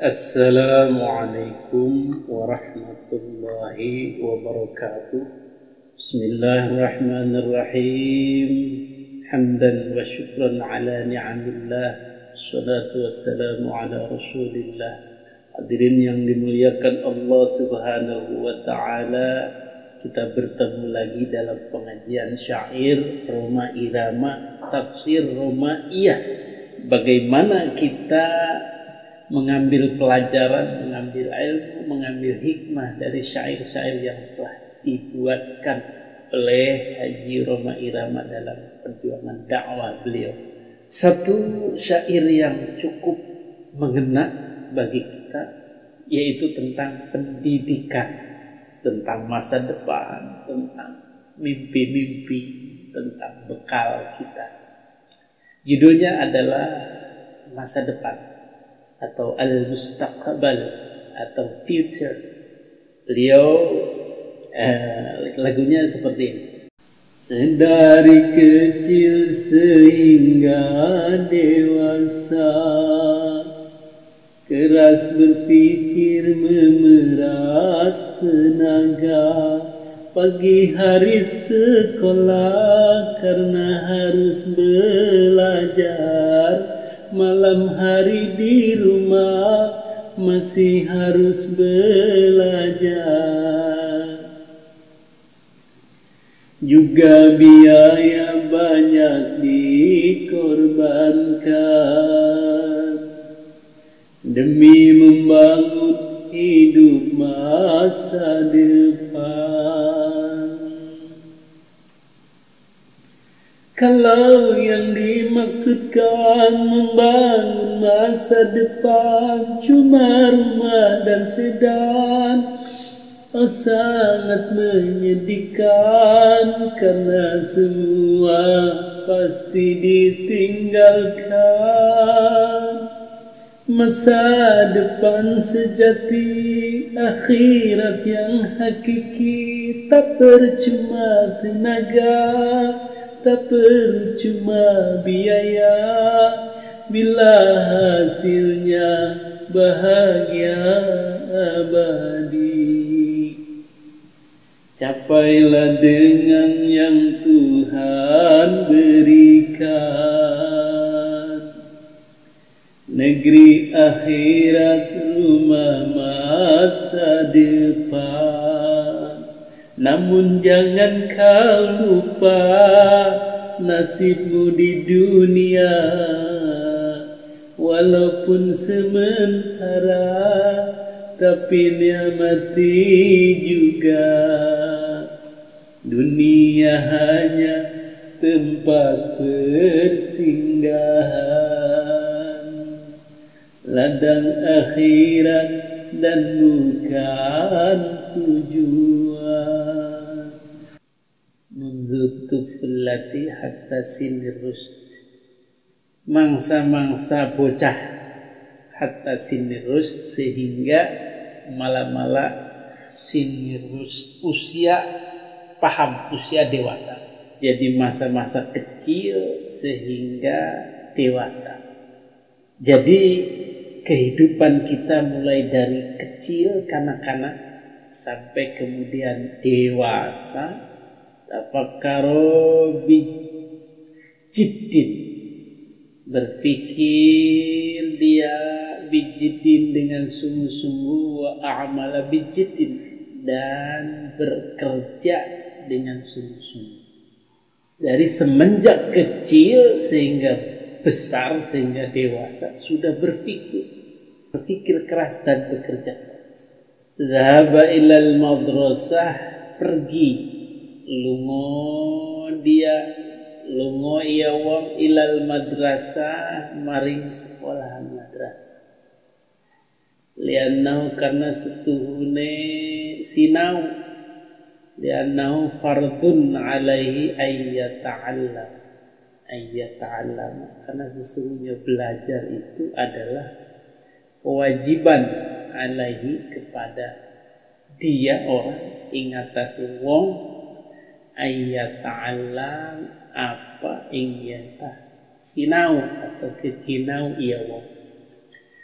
Assalamualaikum warahmatullahi wabarakatuh. Bismillahirrahmanirrahim. Hamdan wa syukran ala ni'amillah. Salatu wassalamu ala rasulillah. Hadirin yang dimuliakan Allah subhanahu wa ta'ala, kita bertemu lagi dalam pengajian syair Roma Irama, tafsir Romaiyah. Bagaimana kita mengambil pelajaran, mengambil ilmu, mengambil hikmah dari syair-syair yang telah dibuatkan oleh Haji Roma Irama dalam perjuangan dakwah beliau. Satu syair yang cukup mengena bagi kita, yaitu tentang pendidikan, tentang masa depan, tentang mimpi-mimpi, tentang bekal kita. Judulnya adalah masa depan atau al-mustaqbal atau future. Beliau lagunya seperti ini. Sedari kecil sehingga dewasa, keras berpikir memeras tenaga. Pagi hari sekolah karena harus belajar, malam hari di rumah masih harus belajar. Juga biaya banyak dikorbankan demi membangun hidup masa depan. Kalau yang dimaksudkan membangun masa depan cuma rumah dan sedan, oh sangat menyedihkan, karena semua pasti ditinggalkan. Masa depan sejati, akhirat yang hakiki, tak percuma tenaga, tak percuma biaya, bila hasilnya bahagia abadi. Capailah dengan yang Tuhan berikan, negeri akhirat, rumah masa depan. Namun jangan kau lupa nasibmu di dunia, walaupun sementara, tapi nikmati juga. Dunia hanya tempat persinggahan, ladang akhirat dan bukan tujuan. Mundu tuflati hatta sinir rusd, mangsa-mangsa bocah hatta sinir rusd, sehingga mala-mala sinir rusd, usia paham, usia dewasa. Jadi masa-masa kecil sehingga dewasa. Jadi kehidupan kita mulai dari kecil, kanak-kanak, sampai kemudian dewasa. Tafakkaru bijiddin, berfikir dia bijiddin dengan sungguh-sungguh, wa a'mala bijiddin, dan bekerja dengan sungguh-sungguh. Dari semenjak kecil sehingga besar, sehingga dewasa, sudah berpikir keras dan bekerja keras. Dhahaba ilal madrasah, pergi, lungo iya wong ilal madrasah, maring sekolahan madrasah. Liannahu, karena setuhune sinau, liannahu fardun alaihi ayyata'allam, karena sesungguhnya belajar itu adalah kewajiban alaihi, kepada dia orang, ingatasi wong, ayyata'allam, apa ing yata sinau atau kekinau iya wong.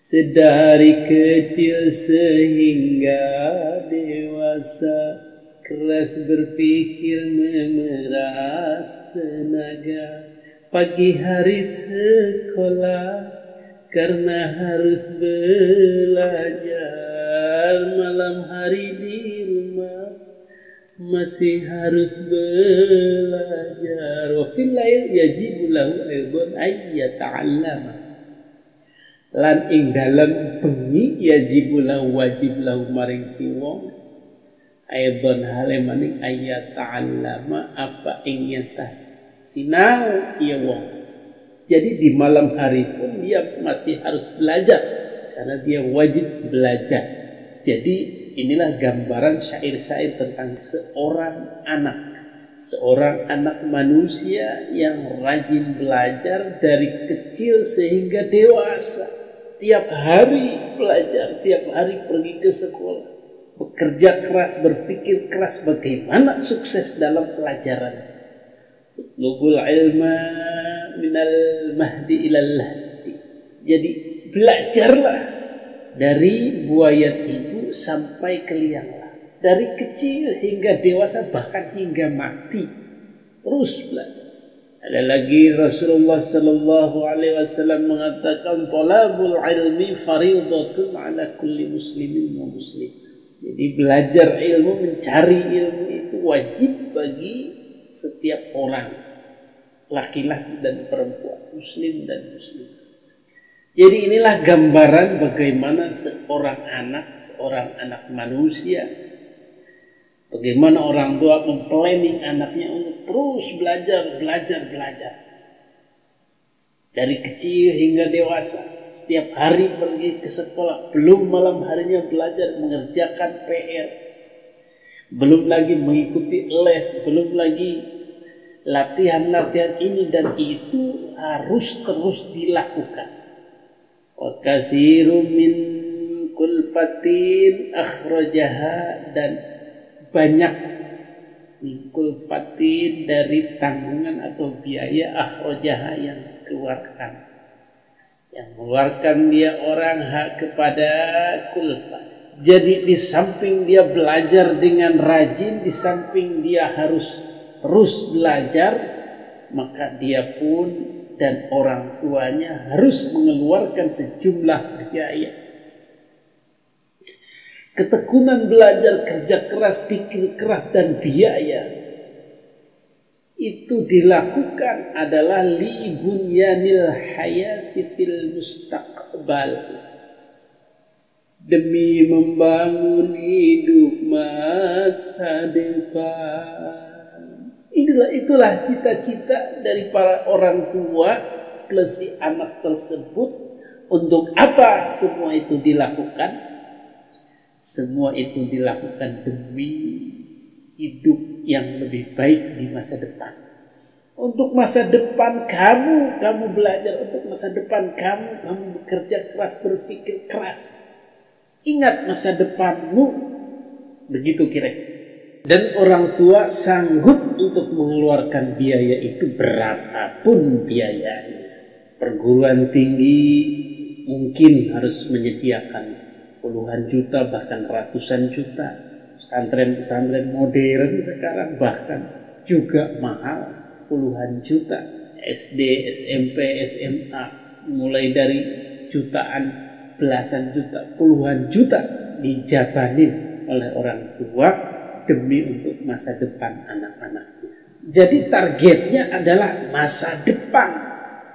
Sedari kecil sehingga dewasa, keras berpikir memeras tenaga. Pagi hari sekolah karena harus belajar, malam hari di rumah masih harus belajar. Wa fil lail yajibu lahu aidan ay yata'allama. Lan ing dalam bengi yajibu lahu wajib lahu maring si wong aidan hale maning ay yata'allama apa ing yata sinau ya wong. Jadi di malam hari pun dia masih harus belajar karena dia wajib belajar. Jadi inilah gambaran syair-syair tentang seorang anak manusia yang rajin belajar dari kecil sehingga dewasa. Tiap hari belajar, tiap hari pergi ke sekolah, bekerja keras, berpikir keras bagaimana sukses dalam pelajaran. Lugul ilma minal mahdi ilal lahdi. Jadi belajarlah dari buaya ibu sampai ke liang lahat, dari kecil hingga dewasa, bahkan hingga mati terus belajar. Ada lagi Rasulullah sallallahu alaihi wasallam mengatakan talabul ilmi fardhatun ala kulli muslimin wa muslim. Jadi belajar ilmu, mencari ilmu itu wajib bagi setiap orang, laki-laki dan perempuan, muslim dan muslim. Jadi inilah gambaran bagaimana seorang anak manusia, bagaimana orang tua memplanning anaknya untuk terus belajar. Dari kecil hingga dewasa, setiap hari pergi ke sekolah, belum malam harinya belajar mengerjakan PR, belum lagi mengikuti les, belum lagi latihan ini dan itu harus terus dilakukan. Wa katsirum min kulfatin akhrajaha, dan banyak mikul fatin dari tanggungan atau biaya akhrajaha yang mengeluarkan dia orang hak kepada kulfat. Jadi di samping dia belajar dengan rajin, di samping dia harus terus belajar, maka dia pun dan orang tuanya harus mengeluarkan sejumlah biaya. Ketekunan belajar, kerja keras, pikir keras, dan biaya itu dilakukan adalah li bunyanil hayati fil mustaqbal, demi membangun hidup masa depan. Itulah cita-cita dari para orang tua plus si anak tersebut. Untuk apa semua itu dilakukan? Semua itu dilakukan demi hidup yang lebih baik di masa depan. Untuk masa depan kamu belajar. Untuk masa depan kamu bekerja keras, berpikir keras. Ingat masa depanmu. Begitu kira-kira. Dan orang tua sanggup untuk mengeluarkan biaya itu berapapun biayanya. Perguruan tinggi mungkin harus menyediakan puluhan juta, bahkan ratusan juta. Pesantren-pesantren modern sekarang bahkan juga mahal, puluhan juta. SD, SMP, SMA mulai dari jutaan, belasan juta, puluhan juta dijabanin oleh orang tua demi untuk masa depan anak-anaknya. Jadi targetnya adalah masa depan.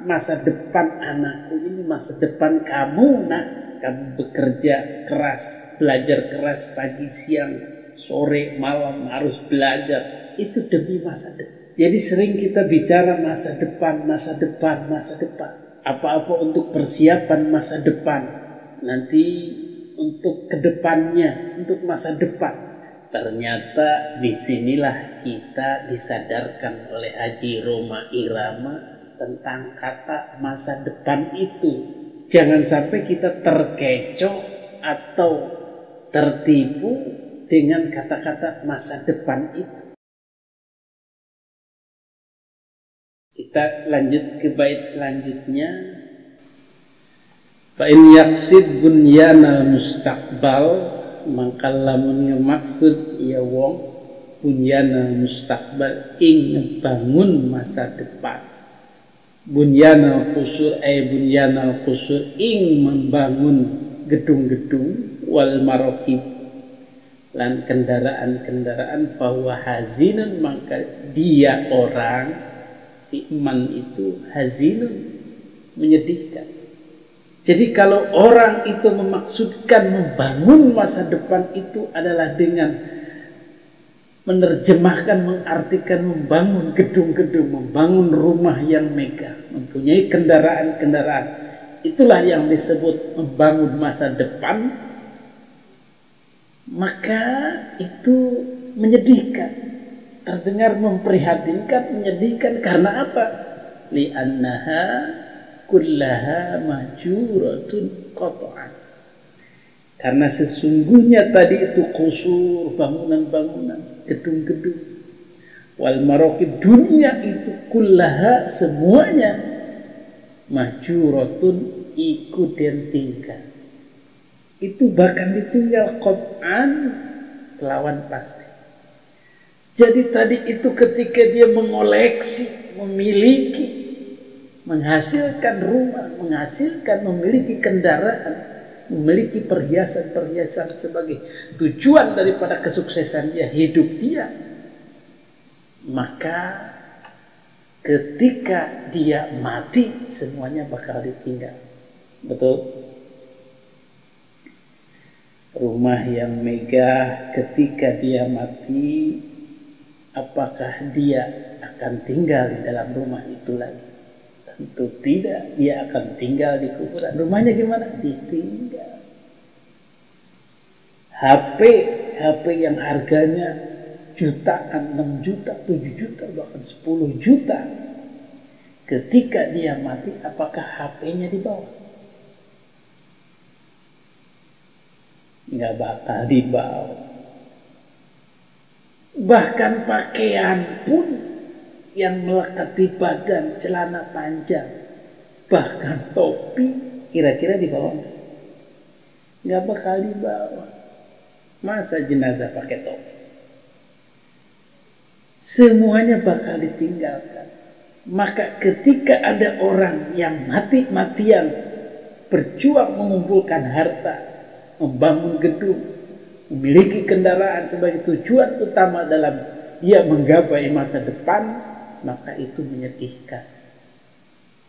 Masa depan anakku ini, masa depan kamu nak. Kamu bekerja keras, belajar keras pagi, siang, sore, malam harus belajar. Itu demi masa depan. Jadi sering kita bicara masa depan. Apa-apa untuk persiapan masa depan. Nanti untuk kedepannya, untuk masa depan. Ternyata disinilah kita disadarkan oleh Haji Roma Irama tentang kata masa depan itu. Jangan sampai kita terkecoh atau tertipu dengan kata-kata masa depan itu. Kita lanjut ke bait selanjutnya. Fa in yaqsid bunyanal mustaqbal, maka lamun ngemaksud ya wong bunyanal mustaqbal ing bangun masa depan. Bunyanal qusur bunyanal qusur ing membangun gedung-gedung, wal marokib lan kendaraan-kendaraan, fahuwa hazinun, maka dia orang si man itu hazinun, menyedihkan. Jadi kalau orang itu memaksudkan membangun masa depan itu adalah dengan menerjemahkan, mengartikan membangun gedung-gedung, membangun rumah yang megah, mempunyai kendaraan-kendaraan, itulah yang disebut membangun masa depan, maka itu menyedihkan, terdengar memprihatinkan, menyedihkan. Karena apa? Li'annaha kullaha mahjuratun qat'an. Karena sesungguhnya tadi itu qusur, bangunan-bangunan, gedung-gedung, wal marokib, dunia itu kullaha, semuanya, mahjuratun, ikut dan tinggal. Itu bahkan ditinggal qat'an, kelawan pasti. Jadi tadi itu ketika dia mengoleksi, memiliki, menghasilkan rumah, menghasilkan, memiliki kendaraan, memiliki perhiasan-perhiasan sebagai tujuan daripada kesuksesan dia, hidup dia, maka ketika dia mati semuanya bakal ditinggal. Betul? Rumah yang megah ketika dia mati, apakah dia akan tinggal di dalam rumah itu lagi? Tentu tidak, dia akan tinggal di kuburan. Rumahnya gimana? Ditinggal. HP yang harganya jutaan, 6 juta, 7 juta, bahkan 10 juta. Ketika dia mati, apakah HP-nya dibawa? Nggak bakal dibawa. Bahkan pakaian pun yang melekat di badan, celana panjang, bahkan topi, kira-kira dibawa nggak? Nggak bakal dibawa. Masa jenazah pakai topi? Semuanya bakal ditinggalkan. Maka ketika ada orang yang mati-matian berjuang mengumpulkan harta, membangun gedung, memiliki kendaraan sebagai tujuan utama dalam dia menggapai masa depan, maka itu menyedihkan.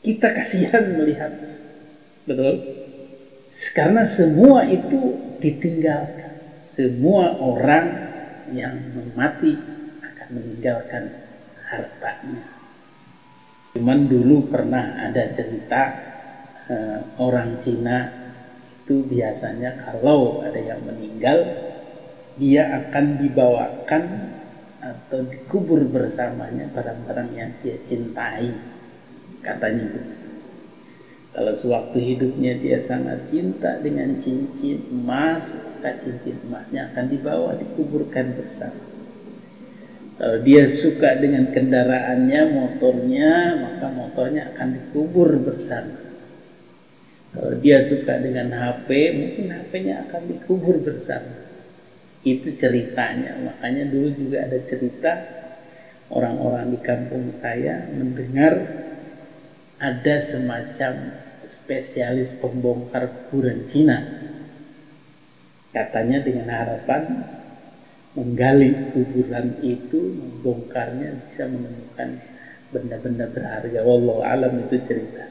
Kita kasihan melihat, betul? Karena semua itu ditinggalkan. Semua orang yang mati akan meninggalkan hartanya. Cuman dulu pernah ada cerita orang Cina itu biasanya kalau ada yang meninggal, dia akan dibawakan atau dikubur bersamanya barang-barang yang dia cintai, katanya begitu. Kalau sewaktu hidupnya dia sangat cinta dengan cincin emas, maka cincin emasnya akan dibawa dikuburkan bersama. Kalau dia suka dengan kendaraannya, motornya, maka motornya akan dikubur bersama. Kalau dia suka dengan HP, mungkin HP-nya akan dikubur bersama. Itu ceritanya. Makanya dulu juga ada cerita orang-orang di kampung saya mendengar ada semacam spesialis pembongkar kuburan Cina. Katanya dengan harapan menggali kuburan itu, membongkarnya bisa menemukan benda-benda berharga. Wallahu alam, itu cerita.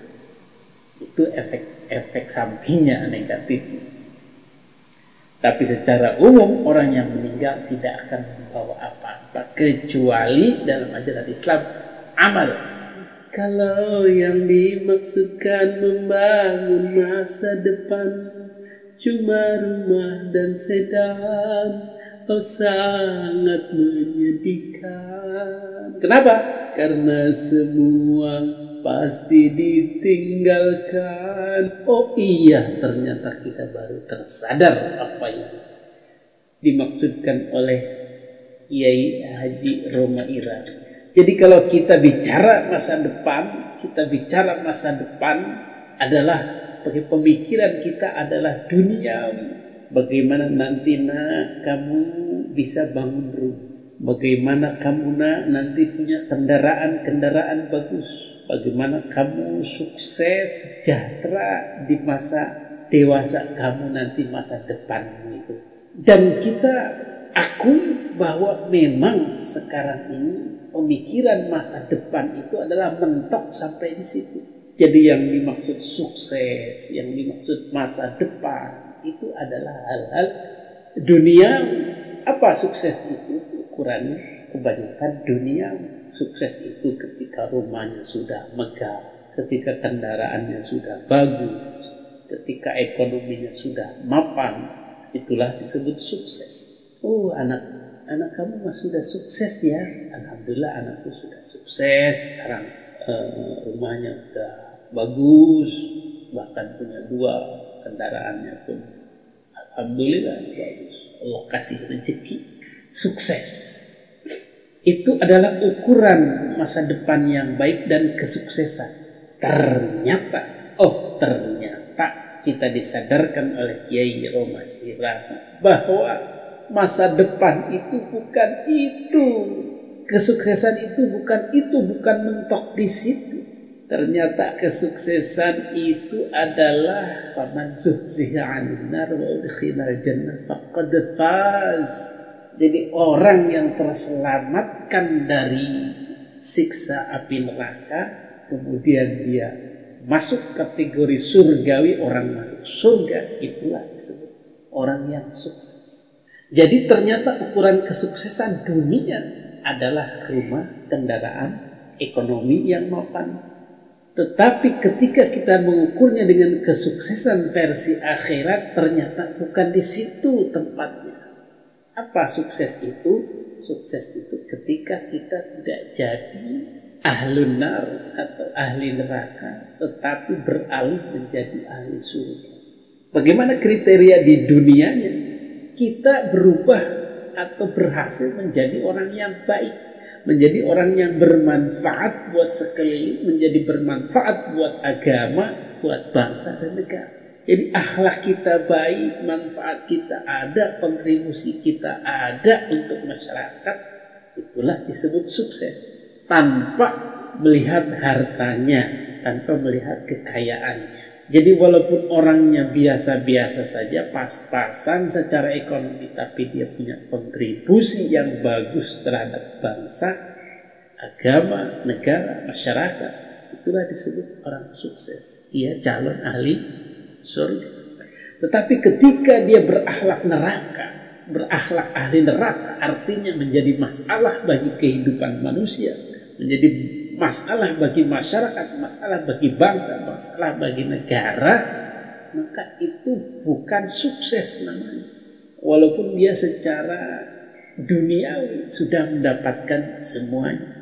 Itu efek sampingnya negatif. Tapi secara umum orang yang meninggal tidak akan membawa apa-apa kecuali dalam ajaran Islam amal. Kalau yang dimaksudkan membangun masa depan cuma rumah dan sedan, oh sangat menyedihkan. Kenapa? Karena semua pasti ditinggalkan. Oh iya, ternyata kita baru tersadar apa yang dimaksudkan oleh Kiai Haji Roma Irang. Jadi kalau kita bicara masa depan adalah pemikiran kita adalah duniawi. Bagaimana nanti nak kamu bisa bangun rumah? Bagaimana kamu nak nanti punya kendaraan bagus? Bagaimana kamu sukses, sejahtera di masa dewasa kamu nanti, masa depanmu itu. Dan kita akui bahwa memang sekarang ini pemikiran masa depan itu adalah mentok sampai di situ. Jadi yang dimaksud sukses, yang dimaksud masa depan itu adalah hal-hal dunia. Apa sukses itu? Ukurannya kebanyakan dunia. Sukses itu ketika rumahnya sudah megah, ketika kendaraannya sudah bagus, ketika ekonominya sudah mapan, itulah disebut sukses. Oh, anak kamu sudah sukses ya? Alhamdulillah anakku sudah sukses. Sekarang rumahnya sudah bagus, bahkan punya 2, kendaraannya pun alhamdulillah bagus. Allah kasih rezeki, sukses. Itu adalah ukuran masa depan yang baik dan kesuksesan. Ternyata kita disadarkan oleh Kiai Rohmadi Hirahu bahwa masa depan itu bukan itu. Kesuksesan itu bukan mentok di situ. Ternyata kesuksesan itu adalah faman zuhziha 'anil nar wa udkhilal jannah faqad faz. Jadi orang yang terselamatkan dari siksa api neraka, kemudian dia masuk kategori surgawi, orang masuk surga, itulah disebut orang yang sukses. Jadi ternyata ukuran kesuksesan dunia adalah rumah, kendaraan, ekonomi yang mapan. Tetapi ketika kita mengukurnya dengan kesuksesan versi akhirat, ternyata bukan di situ tempatnya. Apa sukses itu? Sukses itu ketika kita tidak jadi ahlun nar atau ahli neraka, tetapi beralih menjadi ahli surga. Bagaimana kriteria di dunianya? Kita berubah atau berhasil menjadi orang yang baik, menjadi orang yang bermanfaat buat sekeliling, menjadi bermanfaat buat agama, buat bangsa dan negara. Jadi akhlak kita baik, manfaat kita ada, kontribusi kita ada untuk masyarakat, itulah disebut sukses. Tanpa melihat hartanya, tanpa melihat kekayaannya. Jadi walaupun orangnya biasa-biasa saja, pas-pasan secara ekonomi, tapi dia punya kontribusi yang bagus terhadap bangsa, agama, negara, masyarakat, itulah disebut orang sukses. Dia calon ahli surga. Tetapi ketika dia berakhlak neraka, berakhlak ahli neraka, artinya menjadi masalah bagi kehidupan manusia, menjadi masalah bagi masyarakat, masalah bagi bangsa, masalah bagi negara, maka itu bukan sukses namanya. Walaupun dia secara duniawi sudah mendapatkan semuanya.